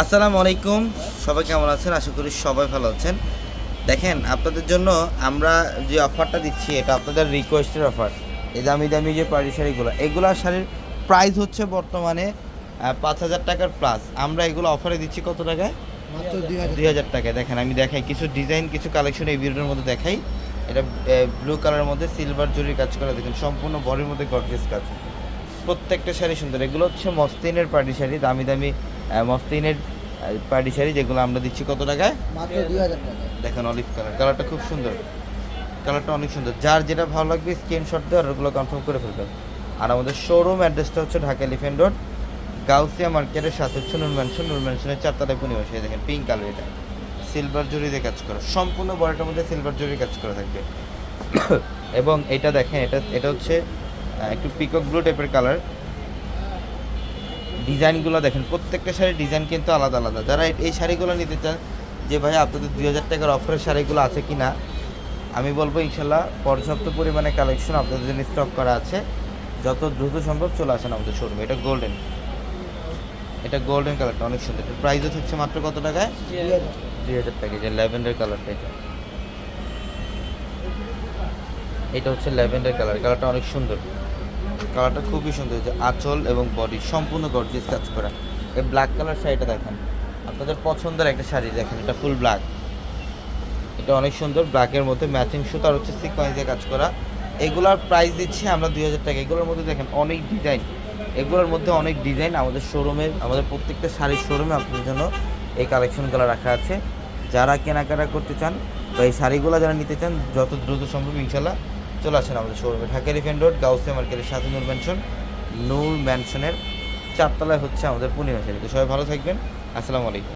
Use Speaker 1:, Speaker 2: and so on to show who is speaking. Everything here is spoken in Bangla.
Speaker 1: আসসালামু আলাইকুম, সবাই কেমন আছেন? আশা করি সবাই ভালো আছেন। দেখেন, আপনাদের জন্য আমরা যে অফারটা দিচ্ছি এটা আপনাদের রিকোয়েস্টের অফার। এই দামি দামি যে পাড়ি শাড়িগুলো, এগুলো শাড়ির প্রাইস হচ্ছে বর্তমানে 5,000 টাকার প্লাস। আমরা এগুলো অফারে দিচ্ছি কত টাকায়?
Speaker 2: মাত্র
Speaker 1: 2,000 টাকায়। দেখেন, আমি দেখাই কিছু ডিজাইন, কিছু কালেকশন এই ভিডিওর মধ্যে দেখাই। এটা ব্লু কালারের মধ্যে সিলভার জরির কাজ করা, দেখেন সম্পূর্ণ বডির মধ্যে গর্জিয়াস কাজ। প্রত্যেকটা শাড়ি সুন্দর। এগুলো হচ্ছে মসলিনের পার্টি শাড়ি, দামি দামি মসলিনের পার্টি শাড়ি, যেগুলো আমরা দিচ্ছি কত টাকায়?
Speaker 2: মাত্র 2000 টাকা।
Speaker 1: দেখেন অলিভ কালার, কালারটা খুব সুন্দর, কালারটা অনেক সুন্দর। যার যেটা ভালো লাগবে স্ক্রিনশট দিয়ে ওগুলো কনফার্ম করে ফেলবেন। আর আমাদের শোরুম অ্যাড্রেসটা হচ্ছে ঢাকা এলিফ্যান্ট রোড, গাউসিয়া মার্কেটের সাথে হচ্ছে নূর ম্যানশন। নূর ম্যানশনের 4 তলায় পূর্ণিমা। দেখেন পিঙ্ক কালার, এটা সিলভার জরি দিয়ে কাজ করা, সম্পূর্ণ বডিটার মধ্যে সিলভার জরি কাজ করা থাকবে। এবং এটা দেখেন, এটা হচ্ছে একটু পিকক ব্লু টাইপের কালার। ডিজাইনগুলো দেখেন, প্রত্যেকটা শাড়ির ডিজাইন কিন্তু আলাদা আলাদা। যারা এই শাড়িগুলো নিতে চান যে ভাই আপনাদের 2,000 টাকার অফারের শাড়িগুলো আছে কি না, আমি বলবো ইনশাল্লাহ পর্যাপ্ত পরিমাণে কালেকশন আপনাদের জন্য স্টক করা আছে। যত দ্রুত সম্ভব চলে আসেন আমাদের শোরুমে। এটা গোল্ডেন, এটা গোল্ডেন কালারটা অনেক সুন্দর। এটা প্রাইসও থাকছে মাত্র কত টাকায়? 2,000 টাকা। যে ল্যাভেন্ডার কালারটা, এটা হচ্ছে ল্যাভেন্ডার কালার, কালারটা অনেক সুন্দর, কালারটা খুবই সুন্দর। যে আঁচল এবং বডি সম্পূর্ণ গর্জিয়াস কাজ করা। এই ব্ল্যাক কালার শাড়িটা দেখেন, আপনাদের পছন্দের একটা শাড়ি। দেখেন এটা ফুল ব্ল্যাক, এটা অনেক সুন্দর। ব্ল্যাকের মধ্যে ম্যাচিং সুতার হচ্ছে সিকোয়েন্স দিয়ে কাজ করা। এগুলোর প্রাইস দিচ্ছি আমরা 2,000 টাকা। এগুলোর মধ্যে দেখেন অনেক ডিজাইন, এগুলোর মধ্যে অনেক ডিজাইন আমাদের শোরুমে, আমাদের প্রত্যেকটা শাড়ির শোরুমে আপনাদের জন্য এই কালেকশনগুলো রাখা আছে। যারা কেনাকাটা করতে চান বা এই শাড়িগুলো যারা নিতে চান, যত দ্রুত সম্ভব ইনশাল্লাহ চলে আসেন আমাদের শোরুমে। ঢাকা এলিফ্যান্ট রোড, গাউসিয়া মার্কেটের সাথে নূর ম্যানশন। নূর ম্যানশনের 4 তলায় হচ্ছে আমাদের পূর্ণিমা শাড়ি। তো সবাই ভালো থাকবেন। আসসালামু আলাইকুম।